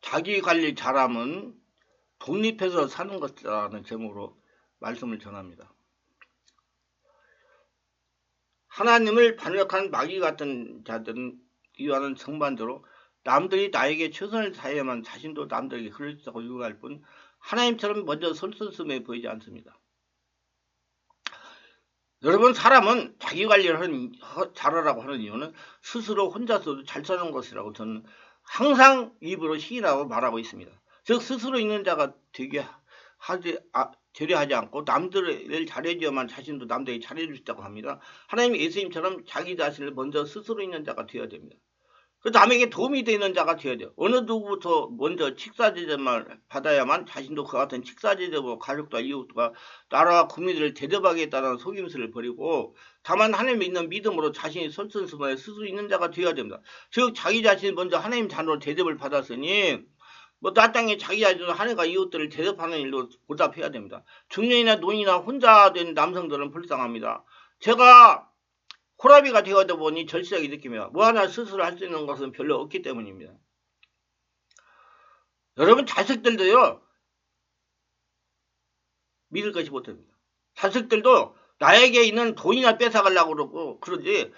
자기관리 잘하면 독립해서 사는 것이라는 제목으로 말씀을 전합니다. 하나님을 반역한 마귀 같은 자들은 이와는 정반대로 남들이 나에게 최선을 다해야만 자신도 남들에게 그럴 수 있다고 유혹할 뿐 하나님처럼 먼저 솔선수범해 보이지 않습니다. 여러분, 사람은 자기관리를 잘하라고 하는 이유는 스스로 혼자서도 잘 사는 것이라고 저는 항상 입으로 시인하고 말하고 있습니다. 즉 스스로 있는 자가 되려 하지 않고 남들을 잘해줘야만 자신도 남들에게 잘해줄 수 있다고 합니다. 하나님 예수님처럼 자기 자신을 먼저 스스로 있는 자가 되어야 됩니다. 그 남에게 도움이 되는 자가 되어야 돼요. 어느 누구부터 먼저 칙사제도만 받아야만 자신도 그와 같은 칙사제도고 가족과 이웃과 나라와 국민들을 대접하겠다는 속임수를 버리고 다만 하나님 믿는 믿음으로 자신이 솔선수범해 스스로 있는 자가 되어야 됩니다. 즉 자기 자신이 먼저 하나님 자녀로 대접을 받았으니 나 땅에 자기 자신으로 하나님과 이웃들을 대접하는 일로 보답해야 됩니다. 중년이나 노인이나 혼자 된 남성들은 불쌍합니다. 제가 호라비가 되어다 보니 절실하게 느끼며 뭐 하나 스스로 할 수 있는 것은 별로 없기 때문입니다. 여러분, 자식들도요 믿을 것이 못합니다. 자식들도 나에게 있는 돈이나 뺏어가려고 그러고 그러지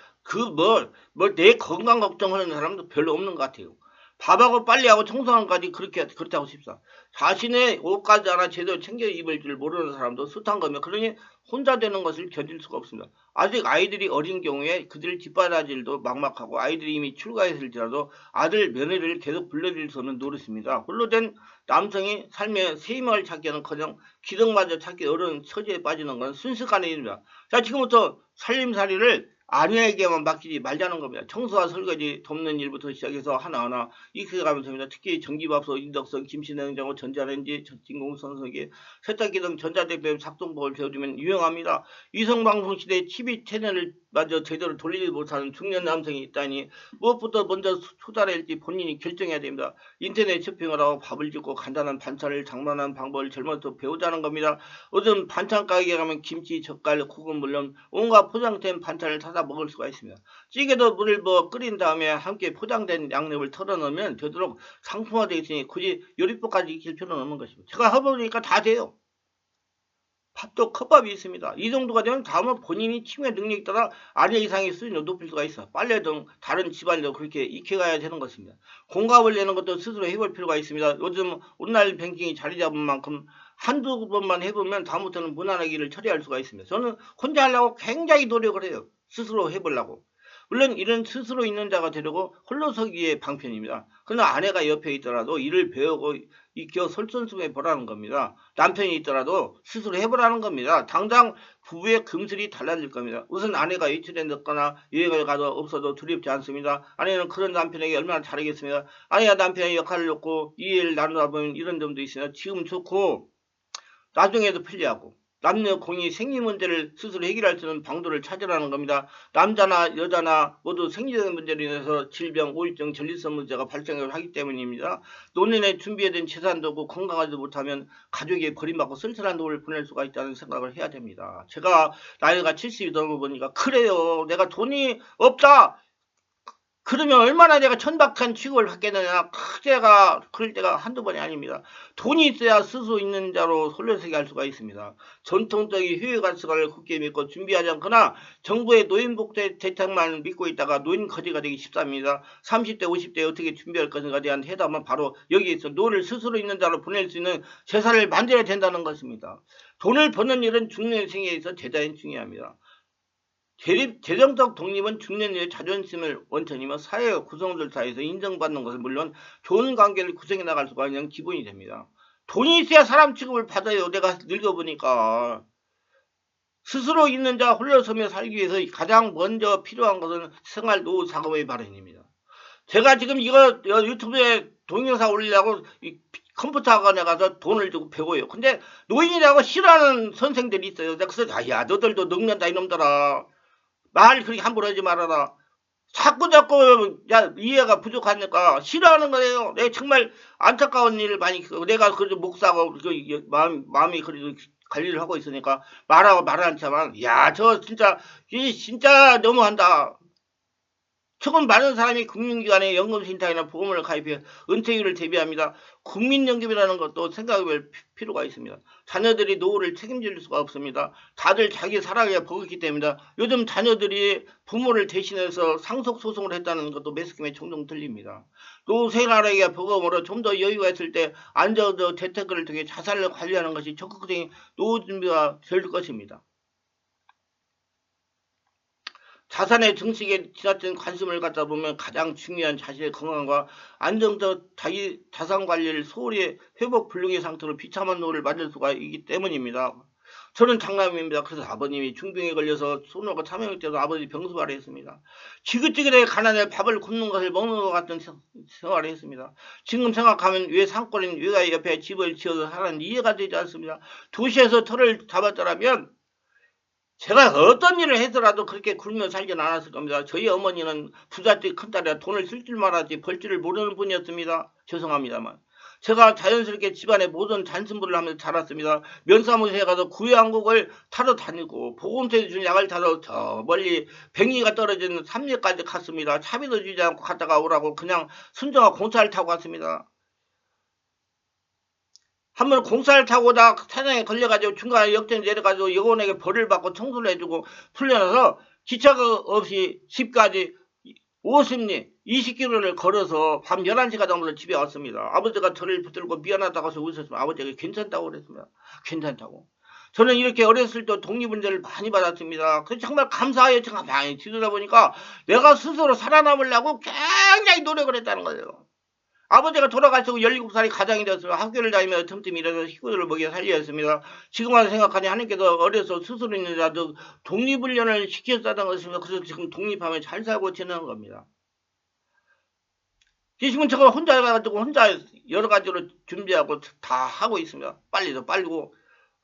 내 건강 걱정하는 사람도 별로 없는 것 같아요. 밥하고 빨리하고 청소하는 것까지 그렇다고 싶사. 자신의 옷까지 하나 제대로 챙겨 입을 줄 모르는 사람도 숱한 거며 그러니 혼자 되는 것을 견딜 수가 없습니다. 아직 아이들이 어린 경우에 그들을 뒷바라질도 막막하고 아이들이 이미 출가했을지라도 아들 며느리를 계속 불러줄 수 없는 노릇입니다. 홀로 된 남성이 삶의 새 희망을 찾기는커녕 기둥마저 찾기 어려운 처지에 빠지는 건 순식간의 일입니다. 자, 지금부터 살림살이를 아내에게만 맡기지 말자는 겁니다. 청소와 설거지 돕는 일부터 시작해서 하나하나 익혀가면서입니다. 특히 전기밥솥, 인덕션, 김치냉장고, 전자레인지, 진공청소기, 세탁기 등 전자제품 작동법을 배워주면 유용합니다. 위성방송시대에 TV 채널을 마저 제대로 돌리지 못하는 중년 남성이 있다니 무엇부터 먼저 소달할지 본인이 결정해야 됩니다. 인터넷 쇼핑을 하고 밥을 짓고 간단한 반찬을 장만하는 방법을 젊어서 배우자는 겁니다. 요즘 반찬 가게에 가면 김치, 젓갈, 국은 물론 온갖 포장된 반찬을 사다 먹을 수가 있습니다. 찌개도 물을 끓인 다음에 함께 포장된 양념을 털어넣으면 되도록 상품화되어 있으니 굳이 요리법까지 익힐 필요는 없는 것입니다. 제가 해보니까 다 돼요. 밥도 컵밥이 있습니다. 이 정도가 되면 다음은 본인이 치매 능력에 따라 아래 이상의 수준을 높일 수가 있어. 빨래 등 다른 집안일도 그렇게 익혀가야 되는 것입니다. 공감을 내는 것도 스스로 해볼 필요가 있습니다. 요즘 온라인 뱅킹이 자리 잡은 만큼 한두 번만 해보면 다음부터는 무난하게 일을 처리할 수가 있습니다. 저는 혼자 하려고 굉장히 노력을 해요. 스스로 해보려고. 물론 이런 스스로 있는 자가 되려고 홀로 서기의 방편입니다. 그러나 아내가 옆에 있더라도 일을 배우고 익혀 솔선수범해 보라는 겁니다. 남편이 있더라도 스스로 해보라는 겁니다. 당장 부부의 금슬이 달라질 겁니다. 우선 아내가 외출에 늦거나 여행을 가도 없어도 두렵지 않습니다. 아내는 그런 남편에게 얼마나 잘하겠습니다. 아내가 남편의 역할을 놓고 이해를 나누다 보면 이런 점도 있으나 지금 좋고 나중에도 편리하고 남녀 공이 생리 문제를 스스로 해결할 수 있는 방도를 찾으라는 겁니다. 남자나 여자나 모두 생리적인 문제로 인해서 질병, 우울증, 전립선 문제가 발생을 하기 때문입니다. 노년에 준비된 재산도 없고 건강하지 못하면 가족에게 버림받고 쓸쓸한 노후를 보낼 수가 있다는 생각을 해야 됩니다. 제가 나이가 70이 넘어보니까 그래요. 내가 돈이 없다. 그러면 얼마나 내가 천박한 취급을 받겠느냐. 그럴 때가 한두 번이 아닙니다. 돈이 있어야 스스로 있는 자로 솔로서기 할 수가 있습니다. 전통적인 효율가치관을 굳게 믿고 준비하지 않거나 정부의 노인복지 대책만 믿고 있다가 노인 거지가 되기 쉽습니다. 30대 50대에 어떻게 준비할 것인가에 대한 해답은 바로 여기에 있어. 노를 스스로 있는 자로 보낼 수 있는 재산을 만들어야 된다는 것입니다. 돈을 버는 일은 중년 생애에 있어 대단히 중요합니다. 재정적 독립은 중년의 자존심을 원천이며 사회 구성들 사이에서 인정받는 것은 물론 좋은 관계를 구성해 나갈 수가 있는 기본이 됩니다. 돈이 있어야 사람 취급을 받아요. 내가 늙어보니까. 스스로 있는 자 홀로 서며 살기 위해서 가장 먼저 필요한 것은 생활 노후 자금의 마련입니다. 제가 지금 이거 유튜브에 동영상 올리려고 컴퓨터 학원에 가서 돈을 주고 배워요. 근데 노인이라고 싫어하는 선생들이 있어요. 그래서 야 너들도 늙는다 이놈들아. 말 그렇게 함부로 하지 말아라. 자꾸 이해가 부족하니까 싫어하는 거예요. 내가 정말 안타까운 일을 많이 내가 그래도 목사고 마음이 그래도 관리를 하고 있으니까 말하고 말하는 차만 야 저 진짜 너무한다. 최근 많은 사람이 금융기관에 연금신탁이나 보험을 가입해 은퇴율을 대비합니다. 국민연금이라는 것도 생각해볼 필요가 있습니다. 자녀들이 노후를 책임질 수가 없습니다. 다들 자기 살아가기가 버겁기 때문입니다. 요즘 자녀들이 부모를 대신해서 상속소송을 했다는 것도 매스컴에 종종 들립니다. 노후 생활하기가 버거움으로 좀 더 여유가 있을 때 안정적 재테크를 통해 자산을 관리하는 것이 적극적인 노후 준비가 될 것입니다. 자산의 증식에 지나친 관심을 갖다 보면 가장 중요한 자신의 건강과 안정적 자산 관리를 소홀히 회복 불능의 상태로 비참한 노후를 만들 수가 있기 때문입니다. 저는 장남입니다. 그래서 아버님이 중병에 걸려서 소노가 참여할 때도 아버지 병수발을 했습니다. 지긋지긋하게 가난해 밥을 굶는 것을 먹는 것 같은 생활을 했습니다. 지금 생각하면 왜 산골인 외가 옆에 집을 지어서 하는 이해가 되지 않습니다. 도시에서 터를 잡았더라면 제가 어떤 일을 해서라도 그렇게 굶며 살진 않았을 겁니다. 저희 어머니는 부잣집 큰딸이라 돈을 쓸 줄 알았지 벌 줄을 모르는 분이었습니다. 죄송합니다만. 제가 자연스럽게 집안의 모든 잔승부를 하면서 자랐습니다. 면사무소에 가서 구애한국을 타러 다니고 보건소에 준 약을 타러 저 멀리 백리가 떨어지는 삼리까지 갔습니다. 차비도 주지 않고 갔다가 오라고 그냥 순정한 공차를 타고 갔습니다. 한번 공사를 타고 다 차량에 걸려가지고 중간에 역전 내려가지고 여원에게 벌을 받고 청소를 해주고 풀려나서 기차가 없이 집까지 50리 20km를 걸어서 밤 11시가 넘어서 집에 왔습니다. 아버지가 저를 붙들고 미안하다고 해서 웃었으면 아버지가 괜찮다고 그랬습니다. 괜찮다고. 저는 이렇게 어렸을 때 독립운전을 많이 받았습니다. 그래서 정말 감사해요. 제가 많이 뒤돌아보니까 내가 스스로 살아남으려고 굉장히 노력을 했다는 거예요. 아버지가 돌아가시고 17살이 가장이 되었으며 학교를 다니며 틈틈이 일해서 식구들을 먹여 살려했습니다. 지금 와서 생각하니 하나님께서 어려서 스스로 있는데도 독립훈련을 시켰다는 것입니다. 그래서 지금 독립하며 잘 살고 지내는 겁니다. 지금 제가 혼자 해가지고 혼자 여러 가지로 준비하고 다 하고 있습니다. 빨리도 빨리고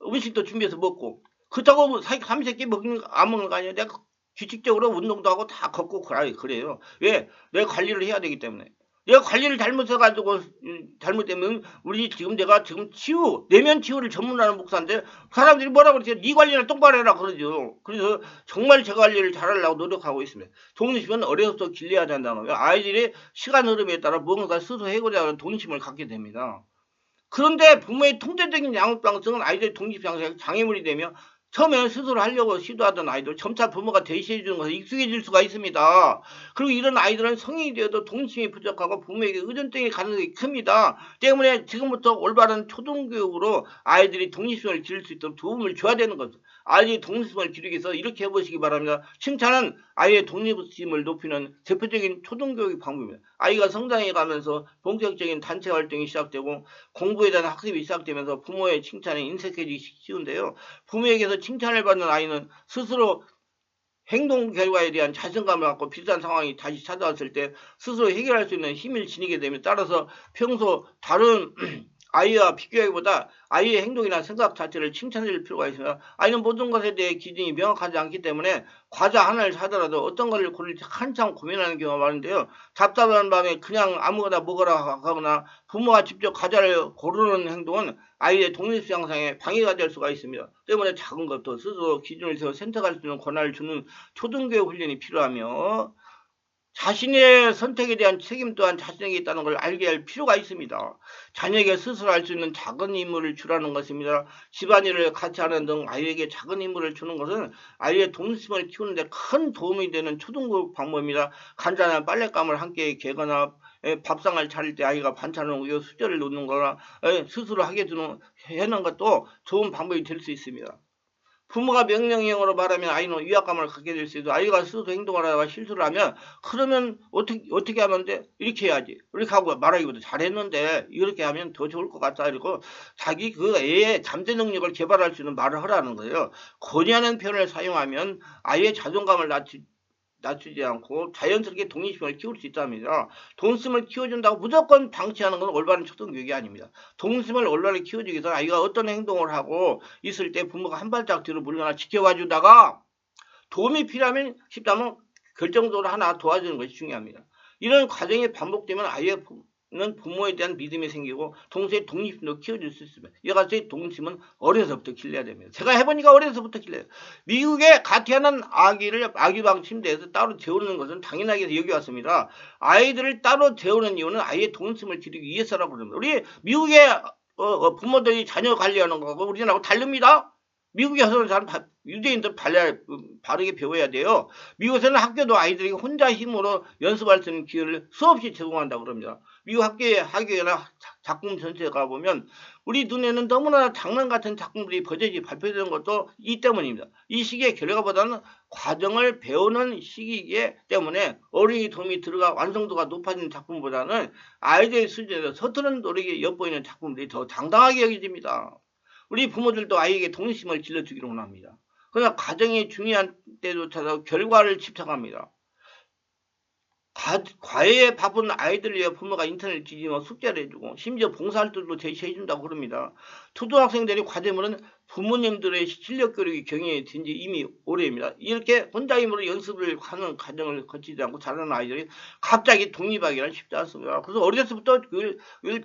음식도 준비해서 먹고 그렇다고 삼시세끼 안 먹는 거 아니에요. 내가 규칙적으로 운동도 하고 다 걷고 그래요. 왜? 내가 관리를 해야 되기 때문에. 내가 관리를 잘못해가지고 잘못되면 우리 지금 내가 지금 내면 치유를 전문하는 목사인데 사람들이 뭐라고 그러지? 네 관리를 똑바로 해라 그러죠. 그래서 정말 제 관리를 잘하려고 노력하고 있습니다. 독립심은 어려서 길러야 된다는 거예요. 아이들이 시간 흐름에 따라 무언가 스스로 해고자는 독립심을 갖게 됩니다. 그런데 부모의 통제적인 양육방식은 아이들의 독립장애가 장애물이 되며 처음에는 스스로 하려고 시도하던 아이들 점차 부모가 대시해 주는 것에 익숙해질 수가 있습니다. 그리고 이런 아이들은 성인이 되어도 독립심이 부족하고 부모에게 의존적인 가능성이 큽니다. 때문에 지금부터 올바른 초등교육으로 아이들이 독립심을 기를 수 있도록 도움을 줘야 되는 거죠. 아이들이 독립심을 기르기 위해서 이렇게 해보시기 바랍니다. 칭찬은 아이의 독립심을 높이는 대표적인 초등교육 방법입니다. 아이가 성장해 가면서 본격적인 단체 활동이 시작되고 공부에 대한 학습이 시작되면서 부모의 칭찬에 인색해지기 쉬운데요. 부모에게서 칭찬을 받는 아이는 스스로 행동 결과에 대한 자신감을 갖고 비슷한 상황이 다시 찾아왔을 때 스스로 해결할 수 있는 힘을 지니게 되면 따라서 평소 다른 아이와 비교하기보다 아이의 행동이나 생각 자체를 칭찬해줄 필요가 있습니다. 아이는 모든 것에 대해 기준이 명확하지 않기 때문에 과자 하나를 사더라도 어떤 것을 고를지 한참 고민하는 경우가 많은데요. 답답한 밤에 그냥 아무거나 먹으라 하거나 부모가 직접 과자를 고르는 행동은 아이의 독립 향상에 방해가 될 수가 있습니다. 때문에 작은 것도 스스로 기준을 세워 선택할 수 있는 권한을 주는 초등교육 훈련이 필요하며 자신의 선택에 대한 책임 또한 자신에게 있다는 걸 알게 할 필요가 있습니다. 자녀에게 스스로 할 수 있는 작은 임무를 주라는 것입니다. 집안일을 같이 하는 등 아이에게 작은 임무를 주는 것은 아이의 독립심을 키우는 데 큰 도움이 되는 초등교육 방법입니다. 간단한 빨랫감을 함께 개거나 밥상을 차릴 때 아이가 반찬을 우유 수저를 놓는 거나 스스로 하게 해놓은 것도 좋은 방법이 될 수 있습니다. 부모가 명령형으로 말하면 아이는 위압감을 갖게 될 수 있고 아이가 스스로 행동을 하다가 실수를 하면 그러면 어떻게 하면 돼? 이렇게 해야지. 이렇게 하고 말하기보다 잘했는데 이렇게 하면 더 좋을 것 같다. 그리고 자기 그 애의 잠재 능력을 개발할 수 있는 말을 하라는 거예요. 권유하는 표현을 사용하면 아이의 자존감을 낮추지 않고 자연스럽게 독립심을 키울 수 있답니다. 독립심을 키워준다고 무조건 방치하는 건 올바른 초등교육이 아닙니다. 독립심을 올바르게 키워주기 위해서 아이가 어떤 행동을 하고 있을 때 부모가 한 발짝 뒤로 물러나 지켜봐 주다가 도움이 필요하면 싶다면 결정적으로 하나 도와주는 것이 중요합니다. 이런 과정이 반복되면 아이의 부모에 대한 믿음이 생기고 동시에 독립심도 키워줄 수 있습니다. 이와 같이 독립심은 어려서부터 길러야 됩니다. 제가 해보니까 어려서부터 길러요. 미국에 가태하는 아기방 침대에서 따로 재우는 것은 당연하게 여겨왔습니다. 아이들을 따로 재우는 이유는 아이의 독립심을 기르기 위해서라고 그럽니다. 우리 미국의 부모들이 자녀 관리하는 거하고 우리나라하고 다릅니다. 미국에서는 유대인들 바르게 배워야 돼요. 미국에서는 학교도 아이들이 혼자 힘으로 연습할 수 있는 기회를 수없이 제공한다고 그럽니다. 미국 학교나 작품 전체에 가보면 우리 눈에는 너무나 장난 같은 작품들이 버젓이 발표되는 것도 이 때문입니다. 이 시기의 결과보다는 과정을 배우는 시기이기 때문에 어린이 도움이 들어가 완성도가 높아지는 작품보다는 아이들의 수준에서 서투른 노력이 엿보이는 작품들이 더 당당하게 여겨집니다. 우리 부모들도 아이에게 독립심을 길러주기를 원합니다. 그러나 과정이 중요한 때조차도 결과를 집착합니다. 과외에 바쁜 아이들을 위해 부모가 인터넷 뒤지며 숙제를 해주고 심지어 봉사활동도 제시해준다고 그럽니다. 초등학생들이 과제물은 부모님들의 실력 교육이 경영이 된 지 이미 오래입니다. 이렇게 혼자 힘으로 연습을 하는 과정을 거치지 않고 자라는 아이들이 갑자기 독립하기는 쉽지 않습니다. 그래서 어려서부터 그걸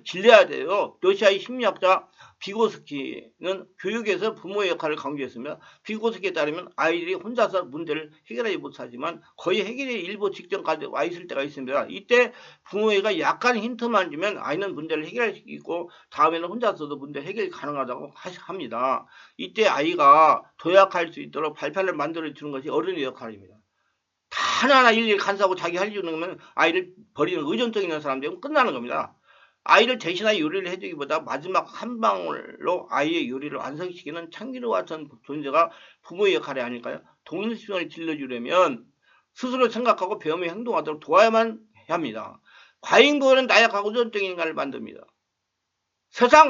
길러야 돼요. 러시아의 심리학자 비고스키는 교육에서 부모의 역할을 강조했으며 비고스키에 따르면 아이들이 혼자서 문제를 해결하지 못하지만 거의 해결의 일부 직전까지 와 있을 때가 있습니다. 이때 부모가 약간 힌트만 주면 아이는 문제를 해결할 수 있고 다음에는 혼자서도 문제 해결이 가능하다고 합니다. 이때 아이가 도약할 수 있도록 발판을 만들어 주는 것이 어른의 역할입니다. 다 하나하나 일일이 간사하고 자기 할 일 주는 거면 아이를 버리는 의존적인 사람들은 끝나는 겁니다. 아이를 대신하여 요리를 해주기보다 마지막 한 방울로 아이의 요리를 완성시키는 창기로 같은 존재가 부모의 역할이 아닐까요? 독립심을 길러주려면 스스로 생각하고 배우며 행동하도록 도와야만 합니다. 과잉보호는 나약하고 의존적인 인간을 만듭니다.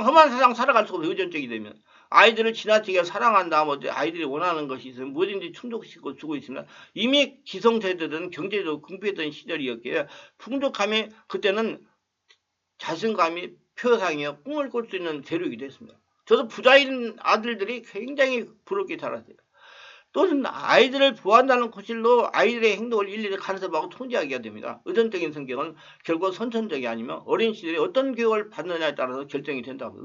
험한 세상 살아갈 수 없어 의존적이 되면 아이들을 지나치게 사랑한 나머지 아이들이 원하는 것이 있으면 뭐든지 충족시키고 주고 있으면 이미 기성세대든 경제적으로 궁핍했던 시절이었기에 풍족함이 그때는 자신감이 표상이어 꿈을 꿀 수 있는 재료이기 됐습니다. 저도 부자인 아들들이 굉장히 부럽게 자랐어요. 또는 아이들을 보호한다는 고실로 아이들의 행동을 일일이 간섭하고 통제하게 됩니다. 의존적인 성격은 결국 선천적이 아니면 어린 시절에 어떤 교육을 받느냐에 따라서 결정이 된다고.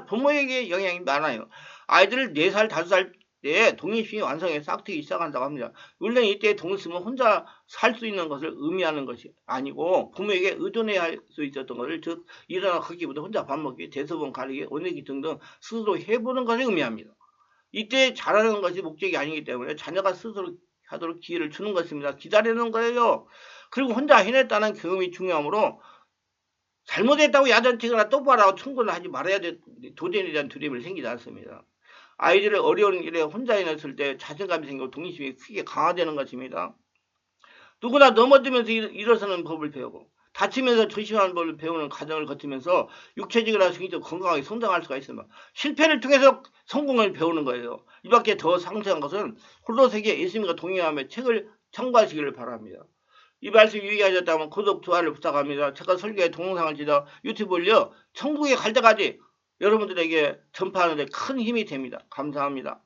부모에게 영향이 많아요. 아이들을 4살, 5살 때 독립심이 완성해 싹트기 시작한다고 합니다. 물론 이때 독립심은 혼자 살 수 있는 것을 의미하는 것이 아니고 부모에게 의존해야 할 수 있었던 것을 즉 일어나 걷기보다 혼자 밥 먹기, 대소변 가리기, 원내기 등등 스스로 해보는 것을 의미합니다. 이때 잘하는 것이 목적이 아니기 때문에 자녀가 스스로 하도록 기회를 주는 것입니다. 기다리는 거예요. 그리고 혼자 해냈다는 경험이 중요하므로 잘못했다고 야단치거나 똑바로 하고 충고를 하지 말아야 돼. 도전에 대한 두려움이 생기지 않습니다. 아이들을 어려운 일에 혼자 해냈을 때 자신감이 생기고 독립심이 크게 강화되는 것입니다. 누구나 넘어지면서 일어서는 법을 배우고 다치면서 조심하는 법을 배우는 과정을 거치면서 육체적이나 정신적 건강하게 성장할 수가 있습니다. 실패를 통해서 성공을 배우는 거예요. 이 밖에 더 상세한 것은 홀로세계 예수님과 동행하며 책을 참고하시기를 바랍니다. 이 말씀 유익하셨다면 구독, 좋아요를 부탁합니다. 제가 설교에 동영상을 찍어 유튜브 올려 천국에 갈 때까지 여러분들에게 전파하는 데 큰 힘이 됩니다. 감사합니다.